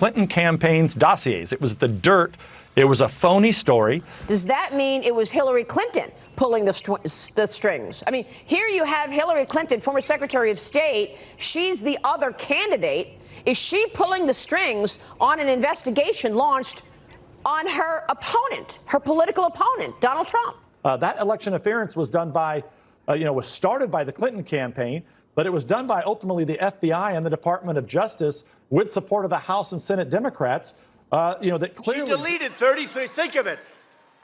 Clinton campaign's dossiers. It was the dirt. It was a phony story. Does that mean it was Hillary Clinton pulling the strings? I mean, here you have Hillary Clinton, former Secretary of State. She's the other candidate. Is she pulling the strings on an investigation launched on her opponent, her political opponent, Donald Trump? That election interference was done by, was started by the Clinton campaign, but it was done by ultimately the FBI and the Department of Justice with support of the House and Senate Democrats. That clearly... She deleted 33. Think of it.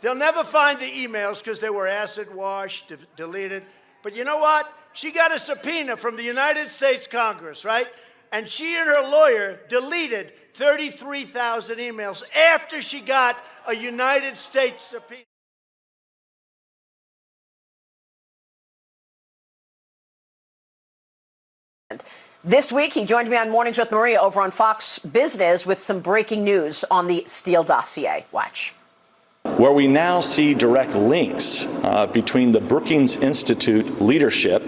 They'll never find the emails because they were acid washed, deleted. But you know what? She got a subpoena from the United States Congress, right? And she and her lawyer deleted 33,000 emails after she got a United States subpoena. This week, he joined me on Mornings with Maria over on Fox Business with some breaking news on the Steele dossier. Watch. Where we now see direct links between the Brookings Institute leadership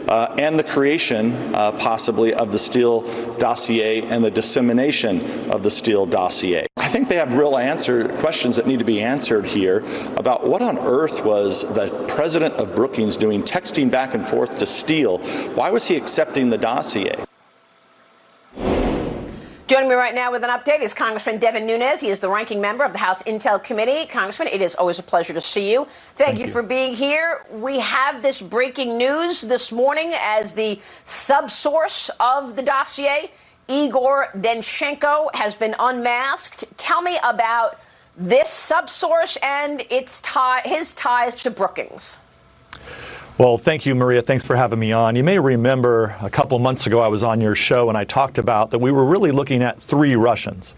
and the creation, possibly, of the Steele dossier and the dissemination of the Steele dossier. I think they have real questions that need to be answered here about what on earth was the president of Brookings doing, texting back and forth to Steele. Why was he accepting the dossier? Joining me right now with an update is Congressman Devin Nunes. He is the ranking member of the House Intel Committee. Congressman, it is always a pleasure to see you. Thank you for being here. We have this breaking news this morning as the subsource of the dossier, Igor Danchenko, has been unmasked. Tell me about this subsource and his ties to Brookings. Well, thank you, Maria. Thanks for having me on. You may remember a couple months ago I was on your show and I talked about that we were really looking at 3 Russians.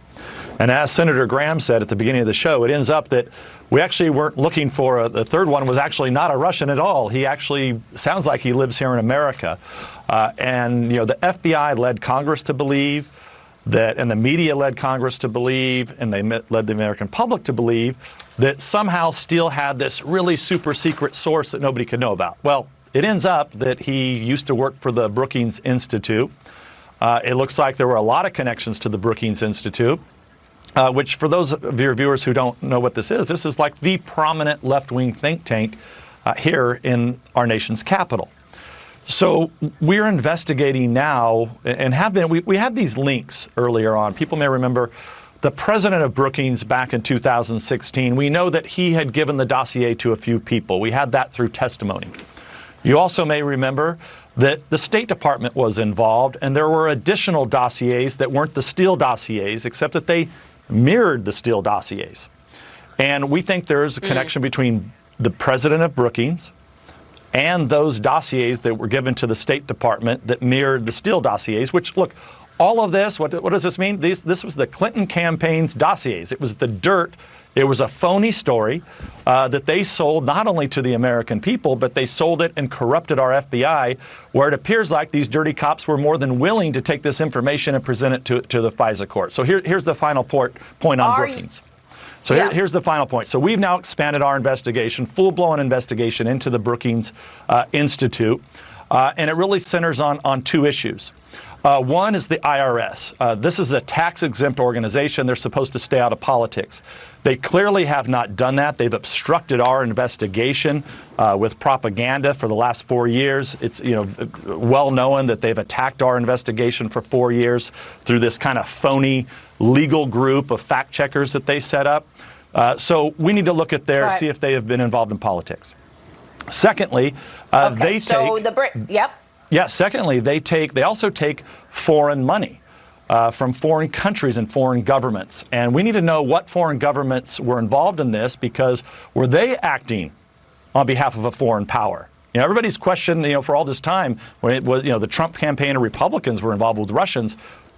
And as Senator Graham said at the beginning of the show, it ends up that we actually weren't looking for the third one was actually not a Russian at all. He actually sounds like he lives here in America. And the FBI led Congress to believe that, and the media led Congress to believe, and they led the American public to believe that somehow Steele had this really super secret source that nobody could know about. Well, it ends up that he used to work for the Brookings Institute. It looks like there were a lot of connections to the Brookings Institute, which for those of your viewers who don't know what this is like the prominent left-wing think tank here in our nation's capital. So we're investigating now and have been, we had these links earlier on. People may remember the president of Brookings back in 2016. We know that he had given the dossier to a few people. We had that through testimony. You also may remember that the State Department was involved and there were additional dossiers that weren't the Steele dossiers, except that they mirrored the Steele dossiers. And we think there is a connection between the president of Brookings and those dossiers that were given to the State Department that mirrored the Steele dossiers, which, look, all of this, what does this mean? This was the Clinton campaign's dossiers. It was the dirt. It was a phony story that they sold not only to the American people, but they sold it and corrupted our FBI, where it appears like these dirty cops were more than willing to take this information and present it to the FISA court. So here's the final point on Brookings. So here's the final point. So we've now expanded our investigation, full-blown investigation into the Brookings Institute, and it really centers on 2 issues. One is the IRS. This is a tax-exempt organization. They're supposed to stay out of politics. They clearly have not done that. They've obstructed our investigation with propaganda for the last 4 years. It's well known that they've attacked our investigation for 4 years through this kind of phony legal group of fact checkers that they set up. So we need to look at see if they have been involved in politics. Secondly, secondly, they also take foreign money from foreign countries and foreign governments. And we need to know what foreign governments were involved in this, because were they acting on behalf of a foreign power? Everybody's questioned, for all this time, when it was, the Trump campaign and Republicans were involved with Russians.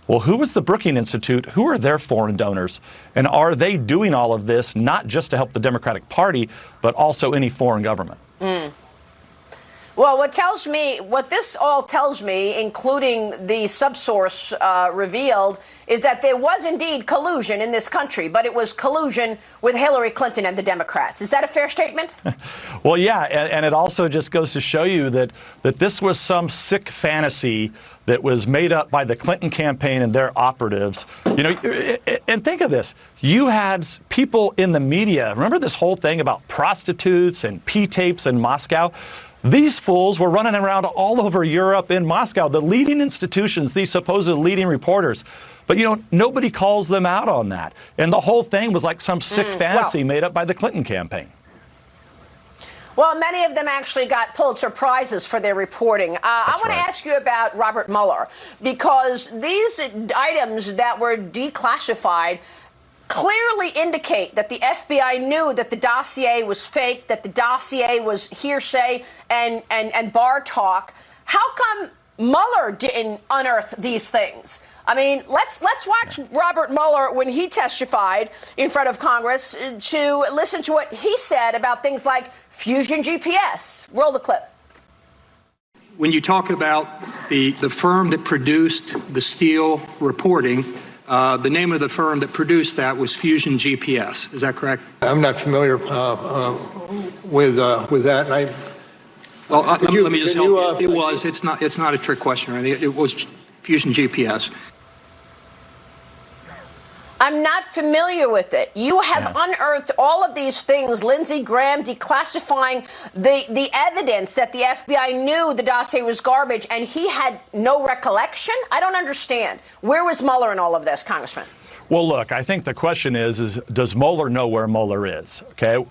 Well, who was the Brookings Institute? Who are their foreign donors? And are they doing all of this not just to help the Democratic Party, but also any foreign government? Well, what this all tells me, including the subsource revealed, is that there was indeed collusion in this country, but it was collusion with Hillary Clinton and the Democrats. Is that a fair statement? Well, yeah, and it also just goes to show you that this was some sick fantasy that was made up by the Clinton campaign and their operatives. You know, and think of this. You had people in the media, remember this whole thing about prostitutes and P-tapes in Moscow? These fools were running around all over Europe in Moscow, the leading institutions, these supposed leading reporters. But, you know, nobody calls them out on that. And the whole thing was like some sick fantasy made up by the Clinton campaign. Well, many of them actually got Pulitzer Prizes for their reporting. I want to ask you about Robert Mueller, because these items that were declassified clearly indicate that the FBI knew that the dossier was fake, that the dossier was hearsay and bar talk. How come Mueller didn't unearth these things? I mean, let's watch Robert Mueller when he testified in front of Congress to listen to what he said about things like Fusion GPS. Roll the clip. When you talk about the firm that produced the Steele reporting, the name of the firm that produced that was Fusion GPS. Is that correct? I'm not familiar with that. And let me just help you. It was. It's not a trick question. Right? It was Fusion GPS. I'm not familiar with it. You have unearthed all of these things, Lindsey Graham declassifying the evidence that the FBI knew the dossier was garbage, and he had no recollection? I don't understand. Where was Mueller in all of this, Congressman? Well, look, I think the question is does Mueller know where Mueller is? Okay,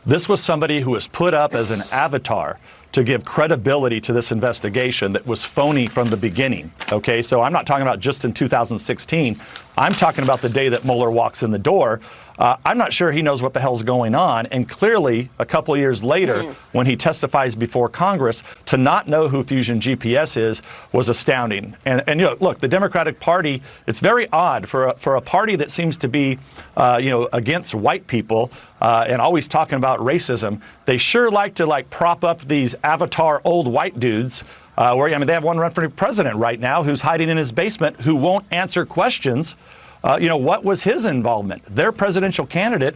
this was somebody who was put up as an avatar to give credibility to this investigation that was phony from the beginning. Okay, so I'm not talking about just in 2016. I'm talking about the day that Mueller walks in the door. I'm not sure he knows what the hell's going on. And clearly, a couple of years later, when he testifies before Congress, to not know who Fusion GPS is was astounding. And you know, look, the Democratic Party, it's very odd for a party that seems to be, against white people and always talking about racism. They sure like to prop up these avatar old white dudes. They have one run for president right now who's hiding in his basement who won't answer questions. What was his involvement? Their presidential candidate,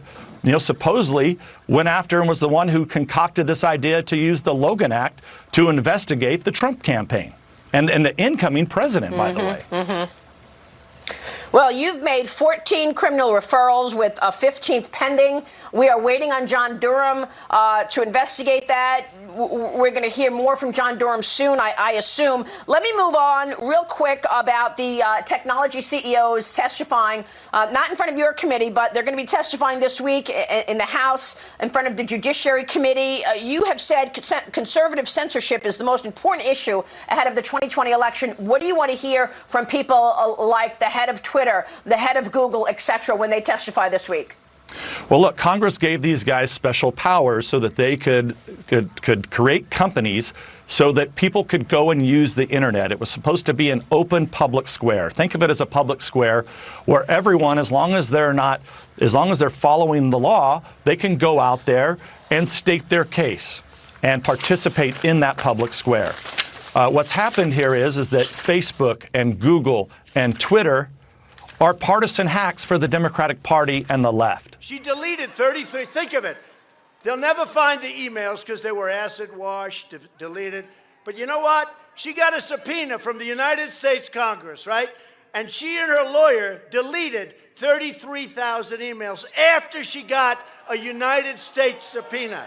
supposedly went after and was the one who concocted this idea to use the Logan Act to investigate the Trump campaign and the incoming president, by the way. Well, you've made 14 criminal referrals with a 15th pending. We are waiting on John Durham to investigate that. We're going to hear more from John Durham soon, I assume. Let me move on real quick about the technology CEOs testifying, not in front of your committee, but they're going to be testifying this week in the House, in front of the Judiciary Committee. You have said conservative censorship is the most important issue ahead of the 2020 election. What do you want to hear from people like the head of Twitter, the head of Google, etc., when they testify this week? Well, look, Congress gave these guys special powers so that they could create companies so that people could go and use the internet. It was supposed to be an open public square. Think of it as a public square where everyone, as long as they're following the law, they can go out there and state their case and participate in that public square. What's happened here is that Facebook and Google and Twitter are partisan hacks for the Democratic Party and the left. She deleted 33. Think of it. They'll never find the emails because they were acid washed, deleted. But you know what? She got a subpoena from the United States Congress, right? And she and her lawyer deleted 33,000 emails after she got a United States subpoena.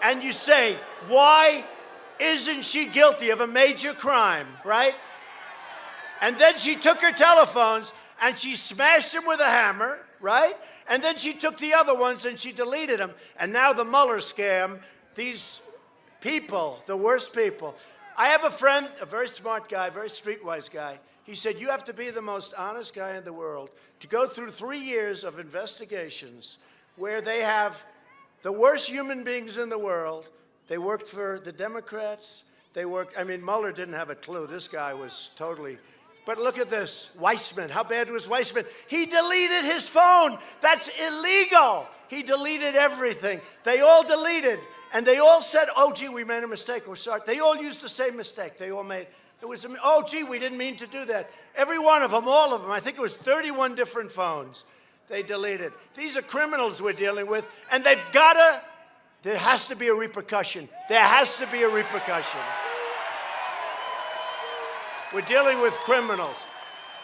And you say, why isn't she guilty of a major crime, right? And then she took her telephones and she smashed them with a hammer, right? And then she took the other ones and she deleted them. And now the Mueller scam, these people, the worst people. I have a friend, a very smart guy, very streetwise guy. He said, you have to be the most honest guy in the world to go through 3 years of investigations where they have the worst human beings in the world. They worked for the Democrats. Mueller didn't have a clue. This guy was totally... But look at this, Weissman. How bad was Weissman? He deleted his phone. That's illegal. He deleted everything. They all deleted. And they all said, oh, gee, we made a mistake. We're sorry. They all used the same mistake. They all made, it was, oh, gee, we didn't mean to do that. Every one of them, all of them, I think it was 31 different phones they deleted. These are criminals we're dealing with, and they've got to, there has to be a repercussion. There has to be a repercussion. We're dealing with criminals.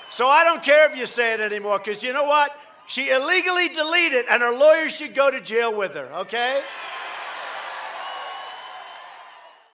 So I don't care if you say it anymore, because you know what? She illegally deleted, and her lawyer should go to jail with her, okay?